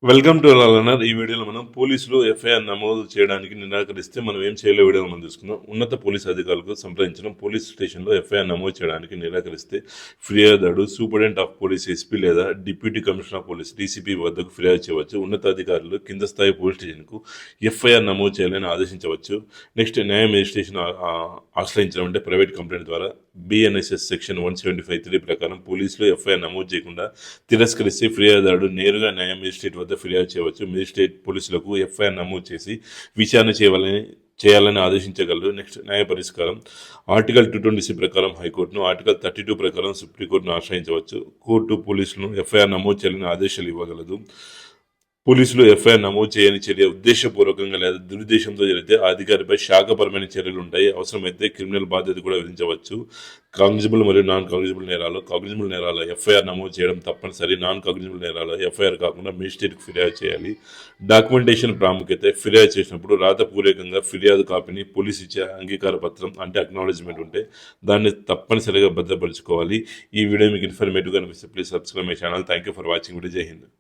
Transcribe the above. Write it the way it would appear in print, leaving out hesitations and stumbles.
Welcome to learner. ఈ వీడియోలో మనం పోలీసులు ఎఫ్ఐఆర్ నమోదు చేయడానికి నిరాకరిస్తే మనం ఏం చేయాలో వీడియోలో మనం తీసుకుందాం. ఉన్నత పోలీసు అధికారులకు సంప్రదించడం. పోలీస్ స్టేషన్లో ఎఫ్ఐఆర్ నమోదు చేయడానికి నిరాకరిస్తే ఫిర్యాదుదారుడు సూపరింటెండెంట్ ఆఫ్ పోలీస్ ఎస్పీ లేదా deputy commissioner of police DCP వద్దకు ఫిర్యాదు చేయవచ్చు. ఉన్నతాధికారులు కింద స్థాయి పోలీస్ స్టేషన్కు ఎఫ్ఐఆర్ నమోదు చేయాలని ఆదేశించవచ్చు. నెక్స్ట్ న్యాయ మెజిస్ట్రేషన్ ఆశ్రయించడం అంటే ప్రైవేట్ కంప్లైంట్ ద్వారా బిఎన్ఎస్ఎస్ సెక్షన్ 175(3) ప్రకారం పోలీసులు ఎఫ్ఐఆర్ నమోదు చేయకుండా తిరస్కరిస్తే ఫిర్యాదుదారుడు నేరుగా న్యాయ మెజిస్ట్రేట్ వద్ద ఫిర్యాదు చేయవచ్చు. మెజిస్ట్రేట్ పోలీసులకు ఎఫ్ఐఆర్ నమోదు చేసి విచారణ చేయాలని ఆదేశించగలరు. నెక్స్ట్ న్యాయ పరిష్కారం. ఆర్టికల్ 220 ప్రకారం హైకోర్టును, ఆర్టికల్ 32 ప్రకారం సుప్రీంకోర్టును ఆశ్రయించవచ్చు. కోర్టు పోలీసులను ఎఫ్ఐఆర్ నమోదు చేయాలని ఆదేశాలు ఇవ్వగలదు. పోలీసులు ఎఫ్ఐఆర్ నమోదు చేయని చర్య ఉద్దేశపూర్వకంగా లేదా దురుద్దేశంతో జరిగితే ఆ అధికారిపై శాఖపరమైన చర్యలు ఉంటాయి. అవసరమైతే క్రిమినల్ బాధ్యత కూడా విధించవచ్చు. కాగ్నిజబుల్ మరియు నాన్ కాగ్నిజబుల్ నేరాలు. కాగ్నిజబుల్ నేరాలు ఎఫ్ఐఆర్ నమోదు చేయడం తప్పనిసరి. నాన్ కాగ్నిజబుల్ నేరాలు ఎఫ్ఐఆర్ కాకుండా మెజిస్ట్రేట్కి ఫిర్యాదు చేయాలి. డాక్యుమెంటేషన్ ప్రాముఖ్యత. ఫిర్యాదు చేసినప్పుడు రాతపూర్వకంగా ఫిర్యాదు కాపీని పోలీసు ఇచ్చే అంగీకార పత్రం అంటే అక్నాలెడ్జ్మెంట్ ఉంటే దాన్ని తప్పనిసరిగా భద్రపరచుకోవాలి. ఈ వీడియో మీకు ఇన్ఫర్మేటివ్గా అనిపిస్తే please subscribe my channel. Thank you for watching video. జై హింద్.